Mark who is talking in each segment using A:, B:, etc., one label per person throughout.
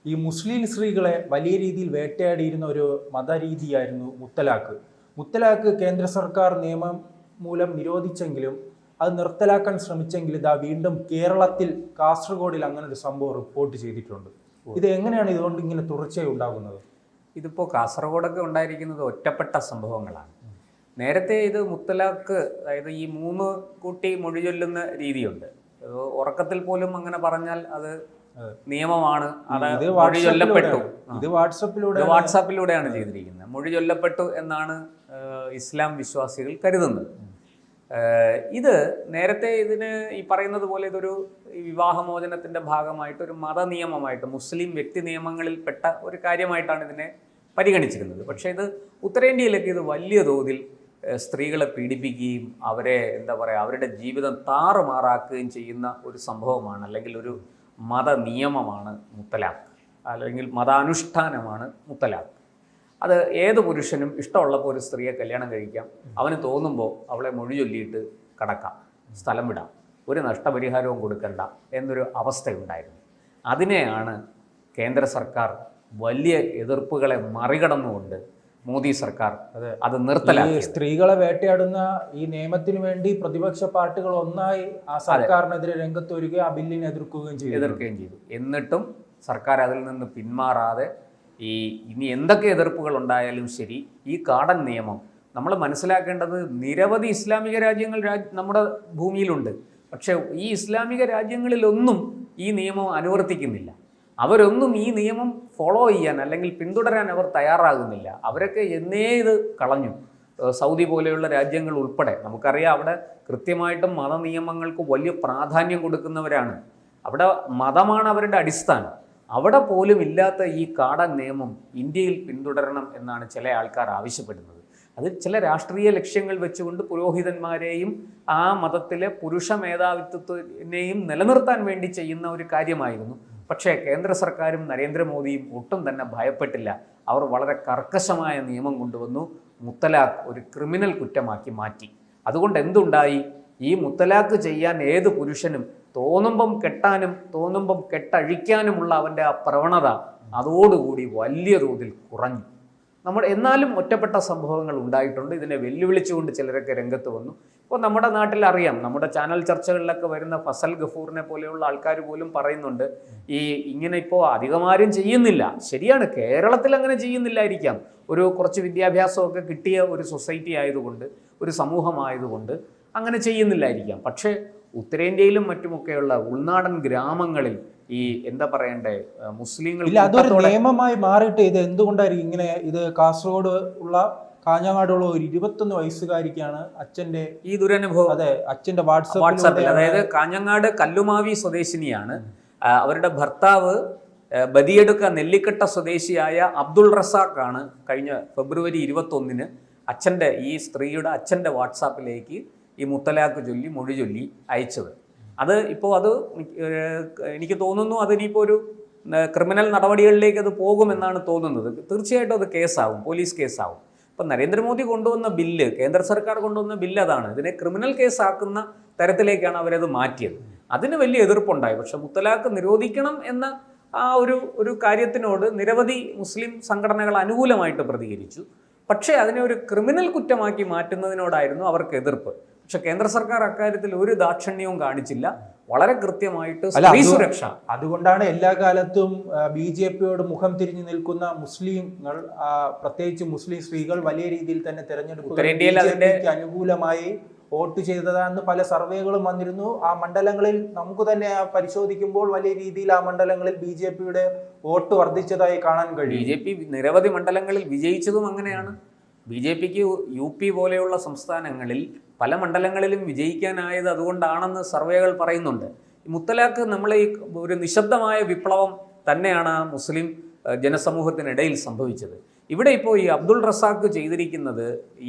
A: ഈ മുസ്ലിം സ്ത്രീകളെ വലിയ രീതിയിൽ വേട്ടയാടിയിരുന്ന ഒരു മതരീതിയായിരുന്നു മുത്തലാഖ്. മുത്തലാഖ് കേന്ദ്ര സർക്കാർ നിയമം മൂലം നിരോധിച്ചെങ്കിലും അത് നിർത്തലാക്കാൻ ശ്രമിച്ചെങ്കിലും ഇതാ വീണ്ടും കേരളത്തിൽ കാസർഗോഡിൽ അങ്ങനെ ഒരു സംഭവം റിപ്പോർട്ട് ചെയ്തിട്ടുണ്ട്. ഇത് എങ്ങനെയാണ് ഇതുകൊണ്ട് ഇങ്ങനെ തുടർച്ചയായി ഉണ്ടാകുന്നത്?
B: ഇതിപ്പോൾ കാസർഗോഡൊക്കെ ഉണ്ടായിരിക്കുന്നത് ഒറ്റപ്പെട്ട സംഭവങ്ങളാണ്. നേരത്തെ ഇത് മുത്തലാഖ്, അതായത് ഈ 3 കൂട്ടി മൊഴി ചൊല്ലുന്ന രീതിയുണ്ട്. ഉറക്കത്തിൽ പോലും അങ്ങനെ പറഞ്ഞാൽ അത് നിയമമാണ്. അത് മൊഴി ചൊല്ലപ്പെട്ടു.
A: ഇത്
B: വാട്സാപ്പിലൂടെയാണ് ചെയ്തിരിക്കുന്നത്. മൊഴി ചൊല്ലപ്പെട്ടു എന്നാണ് ഇസ്ലാം വിശ്വാസികൾ കരുതുന്നത്. ഇത് നേരത്തെ ഇതിന് ഈ പറയുന്നത് പോലെ ഇതൊരു വിവാഹമോചനത്തിൻ്റെ ഭാഗമായിട്ട് ഒരു മതനിയമമായിട്ട് മുസ്ലിം വ്യക്തി നിയമങ്ങളിൽപ്പെട്ട ഒരു കാര്യമായിട്ടാണ് ഇതിനെ പരിഗണിച്ചിരുന്നത്. പക്ഷേ ഇത് ഉത്തരേന്ത്യയിലൊക്കെ ഇത് വലിയ തോതിൽ സ്ത്രീകളെ പീഡിപ്പിക്കുകയും അവരെ അവരുടെ ജീവിതം താറുമാറാക്കുകയും ചെയ്യുന്ന ഒരു സംഭവമാണ്, അല്ലെങ്കിൽ ഒരു മതനിയമമാണ് മുത്തലാഖ്, അല്ലെങ്കിൽ മതാനുഷ്ഠാനമാണ് മുത്തലാഖ്. അത് ഏത് പുരുഷനും ഇഷ്ടമുള്ളപ്പോൾ ഒരു സ്ത്രീയെ കല്യാണം കഴിക്കാം, അവന് തോന്നുമ്പോൾ അവളെ മൊഴി ചൊല്ലിയിട്ട് കടക്കാം, സ്ഥലം വിടാം, ഒരു നഷ്ടപരിഹാരവും കൊടുക്കണ്ട എന്നൊരു അവസ്ഥയുണ്ടായിരുന്നു. അതിനെയാണ് കേന്ദ്ര സർക്കാർ വലിയ എതിർപ്പുകളെ മറികടന്നുകൊണ്ട് മോദി സർക്കാർ അത് നിർത്തലാക്കി.
A: സ്ത്രീകളെ വേട്ടയാടുന്ന ഈ നിയമത്തിന് വേണ്ടി പ്രതിപക്ഷ പാർട്ടികൾ ഒന്നായി ആ സർക്കാരിനെതിരെ രംഗത്ത് വരികയും ആ ബില്ലിനെ എതിർക്കുകയും
B: ചെയ്തു. എന്നിട്ടും സർക്കാർ അതിൽ നിന്ന് പിന്മാറാതെ ഇനി എന്തൊക്കെ എതിർപ്പുകൾ ഉണ്ടായാലും ശരി, ഈ കാടൻ നിയമം നമ്മൾ മനസ്സിലാക്കേണ്ടത്, നിരവധി ഇസ്ലാമിക രാജ്യങ്ങൾ നമ്മുടെ ഭൂമിയിലുണ്ട്. പക്ഷേ ഈ ഇസ്ലാമിക രാജ്യങ്ങളിലൊന്നും ഈ നിയമം അനുവർത്തിക്കുന്നില്ല. അവരൊന്നും ഈ നിയമം ഫോളോ ചെയ്യാൻ അല്ലെങ്കിൽ പിന്തുടരാൻ അവർ തയ്യാറാകുന്നില്ല. അവരൊക്കെ എന്നേ ഇത് കളഞ്ഞു. സൗദി പോലെയുള്ള രാജ്യങ്ങൾ ഉൾപ്പെടെ നമുക്കറിയാം, അവിടെ കൃത്യമായിട്ടും മതനിയമങ്ങൾക്ക് വലിയ പ്രാധാന്യം കൊടുക്കുന്നവരാണ്. അവിടെ മതമാണ് അവരുടെ അടിസ്ഥാനം. അവിടെ പോലും ഇല്ലാത്ത ഈ കാടൻ നിയമം ഇന്ത്യയിൽ പിന്തുടരണം എന്നാണ് ചില ആൾക്കാർ ആവശ്യപ്പെടുന്നത്. അത് ചില രാഷ്ട്രീയ ലക്ഷ്യങ്ങൾ വെച്ചുകൊണ്ട് പുരോഹിതന്മാരെയും ആ മതത്തിലെ പുരുഷ മേധാവിത്വത്തിനെയും നിലനിർത്താൻ വേണ്ടി ചെയ്യുന്ന ഒരു കാര്യമായിരുന്നു. പക്ഷേ കേന്ദ്ര സർക്കാരും നരേന്ദ്രമോദിയും ഒട്ടും തന്നെ ഭയപ്പെട്ടില്ല. അവർ വളരെ കർക്കശമായ നിയമം കൊണ്ടുവന്നു. മുത്തലാഖ് ഒരു ക്രിമിനൽ കുറ്റമാക്കി മാറ്റി. അതുകൊണ്ട് എന്തുണ്ടായി? ഈ മുത്തലാഖ് ചെയ്യാൻ ഏത് പുരുഷനും തോന്നുമ്പം കെട്ടാനും തോന്നുമ്പം കെട്ടഴിക്കാനുമുള്ള അവൻ്റെ ആ പ്രവണത അതോടുകൂടി വലിയ തോതിൽ കുറഞ്ഞു. എന്നാലും ഒറ്റപ്പെട്ട സംഭവങ്ങൾ ഉണ്ടായിട്ടുണ്ട്. ഇതിനെ വെല്ലുവിളിച്ചുകൊണ്ട് ചിലരൊക്കെ രംഗത്ത് വന്നു. ഇപ്പോൾ നമ്മുടെ നാട്ടിൽ അറിയാം, നമ്മുടെ ചാനൽ ചർച്ചകളിലൊക്കെ വരുന്ന ഫസൽ ഗഫൂറിനെ പോലെയുള്ള ആൾക്കാർ പോലും പറയുന്നുണ്ട്, ഇങ്ങനെ ഇപ്പോൾ അധികമാരും ചെയ്യുന്നില്ല. ശരിയാണ്, കേരളത്തിൽ അങ്ങനെ ചെയ്യുന്നില്ലായിരിക്കാം. കുറച്ച് വിദ്യാഭ്യാസമൊക്കെ കിട്ടിയ ഒരു സൊസൈറ്റി ആയതുകൊണ്ട്, ഒരു സമൂഹമായതുകൊണ്ട് അങ്ങനെ ചെയ്യുന്നില്ലായിരിക്കാം. പക്ഷേ ഉത്തരേന്ത്യയിലും മറ്റുമൊക്കെയുള്ള ഉൾനാടൻ ഗ്രാമങ്ങളിൽ മുസ്ലിങ്ങൾ
A: അതൊരു നിയമമായി മാറിയിട്ട് ഇത് എന്തുകൊണ്ടായിരിക്കും ഇങ്ങനെ? ഇത് കാസർഗോഡ് ഉള്ള കാഞ്ഞങ്ങാടുള്ള ഒരു 21 വയസ്സുകാരിക്കാണ് അച്ഛന്റെ
B: ഈ ദുരനുഭവം.
A: അതെ, അച്ഛന്റെ
B: വാട്സാപ്പിൽ, അതായത് കാഞ്ഞങ്ങാട് കല്ലുമാവി സ്വദേശിനിയാണ്. അവരുടെ ഭർത്താവ് ബദിയെടുക്ക നെല്ലിക്കട്ട സ്വദേശിയായ അബ്ദുൾ റസാഖാണ് കഴിഞ്ഞ ഫെബ്രുവരി 21 ഈ സ്ത്രീയുടെ അച്ഛൻ്റെ വാട്സാപ്പിലേക്ക് ഈ മുത്തലാഖ് ചൊല്ലി മൊഴി ചൊല്ലി അയച്ചത്. എനിക്ക് തോന്നുന്നു അതിനിപ്പോൾ ഒരു ക്രിമിനൽ നടപടികളിലേക്ക് അത് പോകുമെന്നാണ് തോന്നുന്നത്. തീർച്ചയായിട്ടും അത് കേസാവും, പോലീസ് കേസാവും. ഇപ്പം നരേന്ദ്രമോദി കൊണ്ടുവന്ന ബില്ല്, കേന്ദ്ര സർക്കാർ കൊണ്ടുവന്ന ബില്ല് അതാണ്. ഇതിനെ ക്രിമിനൽ കേസാക്കുന്ന തരത്തിലേക്കാണ് അവരത് മാറ്റിയത്. അതിന് വലിയ എതിർപ്പുണ്ടായി. പക്ഷെ മുത്തലാഖ് നിരോധിക്കണം എന്ന ആ ഒരു കാര്യത്തിനോട് നിരവധി മുസ്ലിം സംഘടനകൾ അനുകൂലമായിട്ട് പ്രതികരിച്ചു. പക്ഷേ അതിനെ ഒരു ക്രിമിനൽ കുറ്റമാക്കി മാറ്റുന്നതിനോടായിരുന്നു അവർക്ക് എതിർപ്പ്. പക്ഷെ കേന്ദ്ര സർക്കാർ അക്കാര്യത്തിൽ ഒരു ദാക്ഷിണ്യവും കാണിച്ചില്ല. വളരെ കൃത്യമായിട്ട് സ്ത്രീ സുരക്ഷ.
A: അതുകൊണ്ടാണ് എല്ലാ കാലത്തും BJPയോട് മുഖം തിരിഞ്ഞു നിൽക്കുന്ന മുസ്ലിങ്ങൾ, പ്രത്യേകിച്ച് മുസ്ലിം സ്ത്രീകൾ വലിയ രീതിയിൽ തന്നെ തെരഞ്ഞെടുപ്പ് അനുകൂലമായി വോട്ട് ചെയ്തതാണെന്ന് പല സർവേകളും വന്നിരുന്നു. ആ മണ്ഡലങ്ങളിൽ നമുക്ക് തന്നെ പരിശോധിക്കുമ്പോൾ വലിയ രീതിയിൽ ആ മണ്ഡലങ്ങളിൽ BJPയുടെ വോട്ട് വർദ്ധിച്ചതായി കാണാൻ കഴിയും.
B: BJP നിരവധി മണ്ഡലങ്ങളിൽ വിജയിച്ചതും അങ്ങനെയാണ്. BJPക്ക് UP പോലെയുള്ള സംസ്ഥാനങ്ങളിൽ പല മണ്ഡലങ്ങളിലും വിജയിക്കാനായത് അതുകൊണ്ടാണെന്ന് സർവേകൾ പറയുന്നുണ്ട്. ഈ മുത്തലാഖ് ഒരു നിശബ്ദമായ വിപ്ലവം തന്നെയാണ് ആ മുസ്ലിം ജനസമൂഹത്തിനിടയിൽ സംഭവിച്ചത്. ഇവിടെ ഇപ്പോൾ ഈ അബ്ദുൾ റസാഖ് ചെയ്തിരിക്കുന്നത്,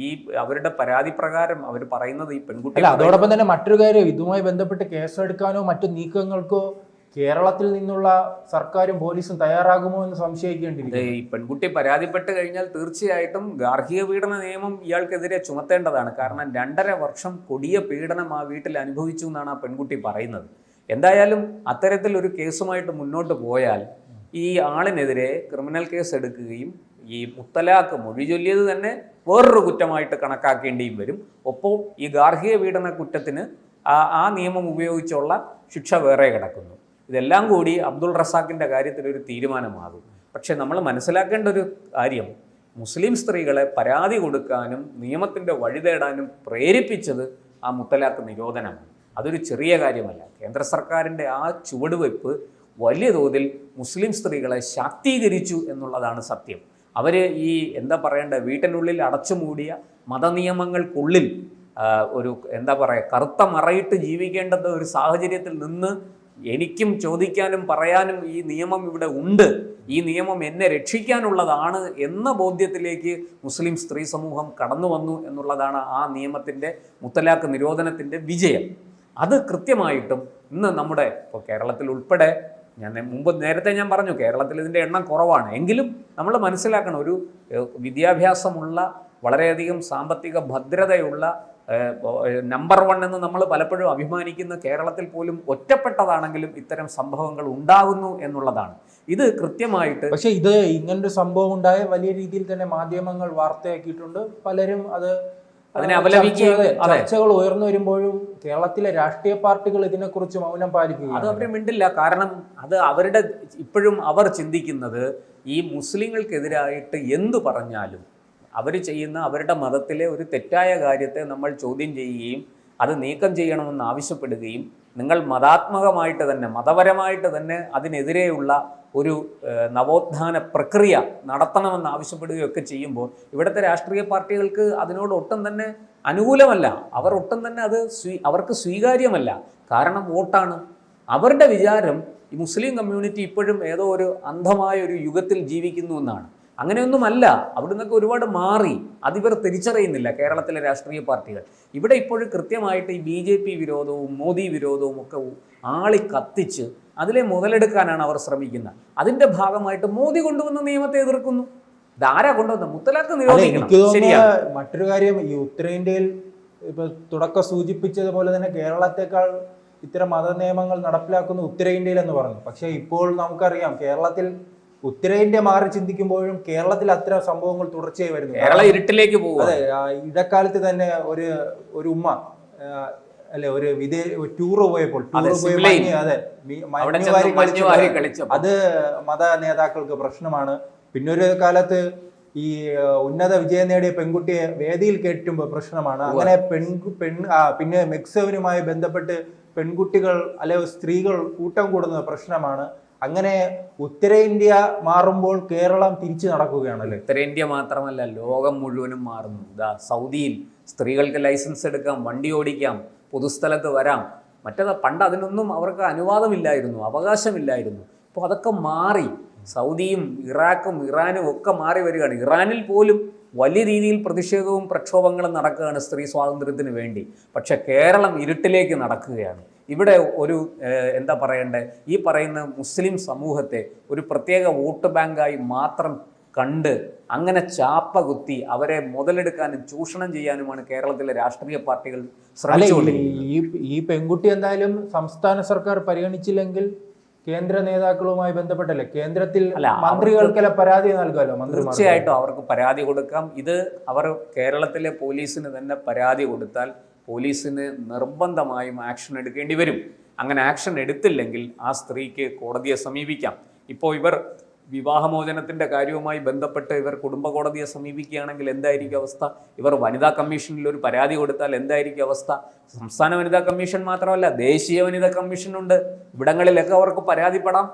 B: അവരുടെ പരാതി പ്രകാരം അവർ പറയുന്നത്, ഈ പെൺകുട്ടി,
A: അതോടൊപ്പം തന്നെ മറ്റൊരു കാര്യം, ഇതുമായി ബന്ധപ്പെട്ട് കേസെടുക്കാനോ മറ്റു നീക്കങ്ങൾക്കോ കേരളത്തിൽ നിന്നുള്ള സർക്കാരും പോലീസും തയ്യാറാകുമോ എന്ന് സംശയിക്കേണ്ടിയിരിക്കുന്നു.
B: ഈ പെൺകുട്ടി പരാതിപ്പെട്ട് കഴിഞ്ഞാൽ തീർച്ചയായിട്ടും ഗാർഹിക പീഡന നിയമം ഇയാൾക്കെതിരെ ചുമത്തേണ്ടതാണ്. കാരണം 2.5 വർഷം കൊടിയ പീഡനം ആ വീട്ടിൽ അനുഭവിച്ചു എന്നാണ് ആ പെൺകുട്ടി പറയുന്നത്. എന്തായാലും അത്തരത്തിലൊരു കേസുമായിട്ട് മുന്നോട്ട് പോയാൽ ഈ ആളിനെതിരെ ക്രിമിനൽ കേസ് എടുക്കുകയും ഈ മുത്തലാഖ് മൊഴി ചൊല്ലിയത് തന്നെ വേറൊരു കുറ്റമായിട്ട് കണക്കാക്കേണ്ടിയും വരും. ഒപ്പം ഈ ഗാർഹിക പീഡന കുറ്റത്തിന് ആ നിയമം ഉപയോഗിച്ചുള്ള ശിക്ഷ വേറെ കിടക്കുന്നു. ഇതെല്ലാം കൂടി അബ്ദുൾ റസാഖിൻ്റെ കാര്യത്തിൽ ഒരു തീരുമാനമാകും. പക്ഷെ നമ്മൾ മനസ്സിലാക്കേണ്ട ഒരു കാര്യം, മുസ്ലിം സ്ത്രീകളെ പരാതി കൊടുക്കാനും നിയമത്തിൻ്റെ വഴി തേടാനും പ്രേരിപ്പിച്ചത് ആ മുത്തലാഖ് നിരോധനമാണ്. അതൊരു ചെറിയ കാര്യമല്ല. കേന്ദ്ര സർക്കാരിൻ്റെ ആ ചുവടുവയ്പ് വലിയ തോതിൽ മുസ്ലിം സ്ത്രീകളെ ശാക്തീകരിച്ചു എന്നുള്ളതാണ് സത്യം. അവർ ഈ എന്താ പറയേണ്ട, വീട്ടിനുള്ളിൽ അടച്ചുമൂടിയ മതനിയമങ്ങൾക്കുള്ളിൽ ഒരു എന്താ പറയുക, കറുത്ത മറയിട്ട് ജീവിക്കേണ്ടത് ഒരു സാഹചര്യത്തിൽ നിന്ന് എനിക്കും ചോദിക്കാനും പറയാനും ഈ നിയമം ഇവിടെ ഉണ്ട്, ഈ നിയമം എന്നെ രക്ഷിക്കാനുള്ളതാണ് എന്ന ബോധ്യത്തിലേക്ക് മുസ്ലിം സ്ത്രീ സമൂഹം കടന്നു വന്നു എന്നുള്ളതാണ് ആ നിയമത്തിൻ്റെ, മുത്തലാഖ് നിരോധനത്തിൻ്റെ വിജയം. അത് കൃത്യമായിട്ടും ഇന്ന് നമ്മുടെ ഇപ്പോൾ കേരളത്തിൽ ഉൾപ്പെടെ, നേരത്തെ ഞാൻ പറഞ്ഞു കേരളത്തിൽ ഇതിൻ്റെ എണ്ണം കുറവാണ്, എങ്കിലും നമ്മൾ മനസ്സിലാക്കണം, ഒരു വിദ്യാഭ്യാസമുള്ള വളരെയധികം സാമ്പത്തിക ഭദ്രതയുള്ള നമ്പർ 1 എന്ന് നമ്മൾ പലപ്പോഴും അഭിമാനിക്കുന്ന കേരളത്തിൽ പോലും ഒറ്റപ്പെട്ടതാണെങ്കിലും ഇത്തരം സംഭവങ്ങൾ ഉണ്ടാകുന്നു എന്നുള്ളതാണ്. ഇത് കൃത്യമായിട്ട്,
A: പക്ഷേ ഇത് ഇങ്ങനൊരു സംഭവം ഉണ്ടായ വലിയ രീതിയിൽ തന്നെ മാധ്യമങ്ങൾ വാർത്തയാക്കിയിട്ടുണ്ട്. പലരും
B: അതിനെ അപലപിക്കുകയും
A: ചർച്ചകൾ ഉയർന്നു വരുമ്പോഴും കേരളത്തിലെ രാഷ്ട്രീയ പാർട്ടികൾ ഇതിനെക്കുറിച്ച് മൗനം പാലിക്കുക.
B: അത് അവർ മിണ്ടില്ല. കാരണം അത് അവരുടെ, ഇപ്പോഴും അവർ ചിന്തിക്കുന്നത് ഈ മുസ്ലിങ്ങൾക്കെതിരായിട്ട് എന്തു പറഞ്ഞാലും അവർ ചെയ്യുന്ന അവരുടെ മതത്തിലെ ഒരു തെറ്റായ കാര്യത്തെ നമ്മൾ ചോദ്യം ചെയ്യുകയും അത് നീക്കം ചെയ്യണമെന്ന് ആവശ്യപ്പെടുകയും നിങ്ങൾ മതാത്മകമായിട്ട് തന്നെ, മതപരമായിട്ട് തന്നെ അതിനെതിരെയുള്ള ഒരു നവോത്ഥാന പ്രക്രിയ നടത്തണമെന്ന് ആവശ്യപ്പെടുകയൊക്കെ ചെയ്യുമ്പോൾ ഇവിടുത്തെ രാഷ്ട്രീയ പാർട്ടികൾക്ക് അതിനോട് ഒട്ടും തന്നെ അനുകൂലമല്ല. അവർ ഒട്ടും തന്നെ അവർക്ക് സ്വീകാര്യമല്ല. കാരണം വോട്ടാണ്. അവരുടെ വിചാരം ഈ മുസ്ലിം കമ്മ്യൂണിറ്റി ഇപ്പോഴും ഏതോ ഒരു അന്ധമായ ഒരു യുഗത്തിൽ ജീവിക്കുന്നു എന്നാണ്. അങ്ങനെയൊന്നുമല്ല. അവിടെ നിന്നൊക്കെ ഒരുപാട് മാറി. അതിവർ തിരിച്ചറിയുന്നില്ല കേരളത്തിലെ രാഷ്ട്രീയ പാർട്ടികൾ. ഇവിടെ ഇപ്പോഴും കൃത്യമായിട്ട് ഈ BJP വിരോധവും മോദി വിരോധവും ഒക്കെ ആളി കത്തിച്ച് അതിലെ മുതലെടുക്കാനാണ് അവർ ശ്രമിക്കുന്നത്. അതിന്റെ ഭാഗമായിട്ട് മോദി കൊണ്ടുവന്ന നിയമത്തെ എതിർക്കുന്നു. ധാരാ കൊണ്ടുവന്ന മുത്തലാഖ് നിരോധിക്കണം. ശരിയാണ്.
A: മറ്റൊരു കാര്യം, ഈ ഉത്തരേന്ത്യയിൽ ഇപ്പൊ തുടക്കം സൂചിപ്പിച്ചതുപോലെ തന്നെ കേരളത്തെക്കാൾ ഇത്തരം മത നിയമങ്ങൾ നടപ്പിലാക്കുന്ന ഉത്തരേന്ത്യയിൽ എന്ന് പറഞ്ഞു. പക്ഷെ ഇപ്പോൾ നമുക്കറിയാം കേരളത്തിൽ ഉത്തരേന്ത്യ മാറി ചിന്തിക്കുമ്പോഴും കേരളത്തിൽ അത്തരം സംഭവങ്ങൾ തുടർച്ചയായി വരുന്നു.
B: കേരള ഇരുട്ടിലേക്ക് പോകും.
A: അതെ, ഇടക്കാലത്ത് തന്നെ ഒരു ഉമ്മ അല്ലെ, ഒരു ടൂറ് പോയപ്പോൾ അത് മത നേതാക്കൾക്ക് പ്രശ്നമാണ്. പിന്നൊരു കാലത്ത് ഈ ഉന്നത വിജയം നേടിയ പെൺകുട്ടിയെ വേദിയിൽ കയറ്റുമ്പോൾ പ്രശ്നമാണ്. അങ്ങനെ പിന്നെ മെക്സവനുമായി ബന്ധപ്പെട്ട് പെൺകുട്ടികൾ അല്ലെ സ്ത്രീകൾ കൂട്ടം കൂടുന്നത് പ്രശ്നമാണ്. അങ്ങനെ ഉത്തരേന്ത്യ മാറുമ്പോൾ കേരളം തിരിച്ചു നടക്കുകയാണല്ലേ.
B: ഉത്തരേന്ത്യ മാത്രമല്ല, ലോകം മുഴുവനും മാറുന്നു. സൗദിയിൽ സ്ത്രീകൾക്ക് ലൈസൻസ് എടുക്കാം, വണ്ടി ഓടിക്കാം, പൊതുസ്ഥലത്ത് വരാം. പണ്ട് അതിനൊന്നും അവർക്ക് അനുവാദമില്ലായിരുന്നു, അവകാശമില്ലായിരുന്നു. അപ്പോൾ അതൊക്കെ മാറി. സൗദിയും ഇറാഖും ഇറാനും ഒക്കെ മാറി വരികയാണ്. ഇറാനിൽ പോലും വലിയ രീതിയിൽ പ്രതിഷേധവും പ്രക്ഷോഭങ്ങളും നടക്കുകയാണ് സ്ത്രീ സ്വാതന്ത്ര്യത്തിന് വേണ്ടി. പക്ഷെ കേരളം ഇരുട്ടിലേക്ക് നടക്കുകയാണ്. ഇവിടെ ഒരു എന്താ പറയണ്ടേ, ഈ പറയുന്ന മുസ്ലിം സമൂഹത്തെ ഒരു പ്രത്യേക വോട്ട് ബാങ്കായി മാത്രം കണ്ട് അങ്ങനെ ചാപ്പ കുത്തി അവരെ മുതലെടുക്കാനും ചൂഷണം ചെയ്യാനുമാണ് കേരളത്തിലെ രാഷ്ട്രീയ പാർട്ടികൾ ശ്രമിച്ചുകൊണ്ടിരിക്കുന്നത്.
A: ഈ പെൺകുട്ടി എന്തായാലും സംസ്ഥാന സർക്കാർ പരിഗണിച്ചില്ലെങ്കിൽ കേന്ദ്ര നേതാക്കളുമായി ബന്ധപ്പെട്ടല്ലേ, കേന്ദ്രത്തിൽ മന്ത്രികൾക്കെല്ലാം പരാതി നൽകാമല്ലോ.
B: തീർച്ചയായിട്ടും അവർക്ക് പരാതി കൊടുക്കാം. ഇത് അവർ കേരളത്തിലെ പോലീസിന് തന്നെ പരാതി കൊടുത്താൽ പോലീസിന് നിർബന്ധമായും ആക്ഷൻ എടുക്കേണ്ടി വരും. അങ്ങനെ ആക്ഷൻ എടുത്തില്ലെങ്കിൽ ആ സ്ത്രീക്ക് കോടതിയെ സമീപിക്കാം. ഇപ്പോൾ ഇവർ വിവാഹമോചനത്തിൻ്റെ കാര്യവുമായി ബന്ധപ്പെട്ട് ഇവർ കുടുംബ കോടതിയെ സമീപിക്കുകയാണെങ്കിൽ എന്തായിരിക്കും അവസ്ഥ? ഇവർ വനിതാ കമ്മീഷനിൽ ഒരു പരാതി കൊടുത്താൽ എന്തായിരിക്കും അവസ്ഥ? സംസ്ഥാന വനിതാ കമ്മീഷൻ മാത്രമല്ല, ദേശീയ വനിതാ കമ്മീഷനുണ്ട്. ഇവിടങ്ങളിലൊക്കെ അവർക്ക് പരാതിപ്പെടാം.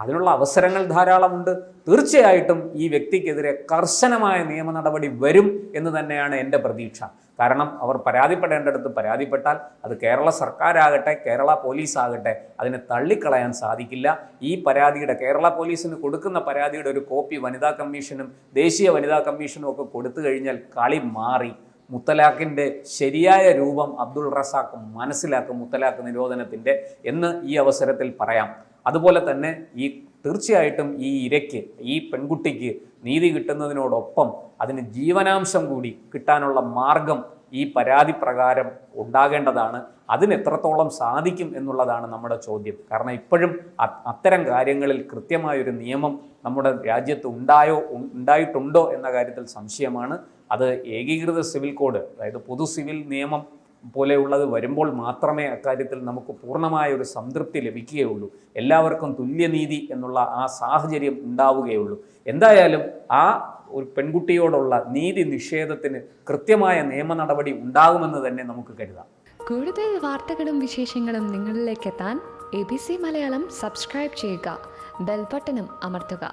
B: അതിനുള്ള അവസരങ്ങൾ ധാരാളമുണ്ട്. തീർച്ചയായിട്ടും ഈ വ്യക്തിക്കെതിരെ കർശനമായ നിയമ നടപടി വരും എന്ന് തന്നെയാണ് എൻ്റെ പ്രതീക്ഷ. കാരണം അവർ പരാതിപ്പെടേണ്ടടുത്ത് പരാതിപ്പെട്ടാൽ അത് കേരള സർക്കാരാകട്ടെ കേരള പോലീസ് ആകട്ടെ അതിനെ തള്ളിക്കളയാൻ സാധിക്കില്ല. ഈ പരാതിയുടെ, കേരള പോലീസിന് കൊടുക്കുന്ന പരാതിയുടെ ഒരു കോപ്പി വനിതാ കമ്മീഷനും ദേശീയ വനിതാ കമ്മീഷനും ഒക്കെ കൊടുത്തു കഴിഞ്ഞാൽ കളി മാറി. മുത്തലാഖിൻ്റെ ശരിയായ രൂപം അബ്ദുൾ റസാഖ് മനസ്സിലാക്കും മുത്തലാഖ് നിരോധനത്തിൻ്റെ എന്ന് ഈ അവസരത്തിൽ പറയാം. അതുപോലെ തന്നെ തീർച്ചയായിട്ടും ഈ ഇരയ്ക്ക്, ഈ പെൺകുട്ടിക്ക് നീതി കിട്ടുന്നതിനോടൊപ്പം അതിന് ജീവനാംശം കൂടി കിട്ടാനുള്ള മാർഗം ഈ പരാതി പ്രകാരം ഉണ്ടാകേണ്ടതാണ്. അതിന് എത്രത്തോളം സാധിക്കും എന്നുള്ളതാണ് നമ്മുടെ ചോദ്യം. കാരണം ഇപ്പോഴും അത്തരം കാര്യങ്ങളിൽ കൃത്യമായൊരു നിയമം നമ്മുടെ രാജ്യത്ത് ഉണ്ടായിട്ടുണ്ടോ എന്ന കാര്യത്തിൽ സംശയമാണ്. അത് ഏകീകൃത സിവിൽ കോഡ്, അതായത് പൊതു സിവിൽ നിയമം പോലെയുള്ളത് വരുമ്പോൾ മാത്രമേ അക്കാര്യത്തിൽ നമുക്ക് പൂർണ്ണമായ ഒരു സംതൃപ്തി ലഭിക്കുകയുള്ളൂ. എല്ലാവർക്കും തുല്യനീതി എന്നുള്ള ആ സാഹചര്യം ഉണ്ടാവുകയുള്ളൂ. എന്തായാലും ആ ഒരു പെൺകുട്ടിയോടുള്ള നീതി നിഷേധത്തിന് കൃത്യമായ നിയമ നടപടി ഉണ്ടാകുമെന്ന് തന്നെ നമുക്ക് കരുതാം.
C: കൂടുതൽ വാർത്തകളും വിശേഷങ്ങളും നിങ്ങളിലേക്ക് എത്താൻ ABC മലയാളം സബ്സ്ക്രൈബ് ചെയ്യുക, ബെൽ ബട്ടണും അമർത്തുക.